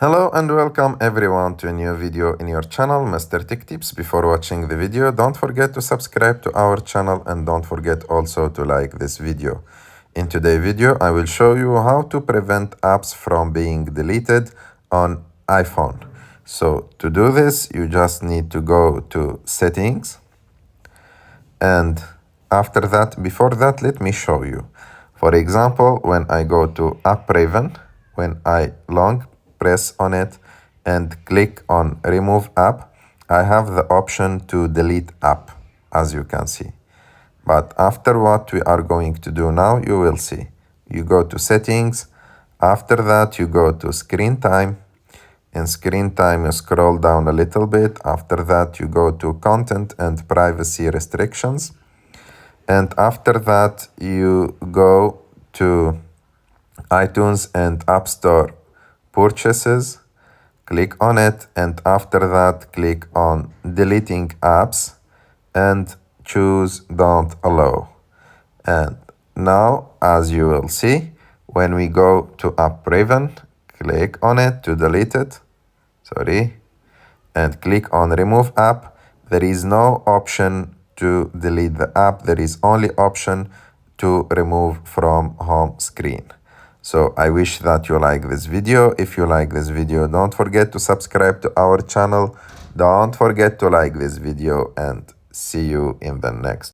Hello and welcome everyone to a new video in your channel, Mr. Tech Tips. Before watching the video, don't forget to subscribe to our channel and don't forget also to like this video. In today's video, I will show you how to prevent apps from being deleted on iPhone. So to do this, you just need to go to Settings, and after that, before that, let me show you. For example, when I go to App Raven, when I long press on it and click on Remove App, I have the option to delete app, as you can see. But after what we are going to do now, you will see. You go to Settings, after that you go to Screen Time. In Screen Time, you scroll down a little bit. After that, you go to Content and Privacy Restrictions. And after that, you go to iTunes and App Store Purchases. Click on it, and after that, click on Deleting Apps and choose Don't Allow. And now, as you will see, when we go to App Raven, click on it to delete it. And click on Remove App. There is no option to delete the app. There is only option to remove from home screen. So I wish that you like this video. If you like this video, don't forget to subscribe to our channel. Don't forget to like this video and see you in the next.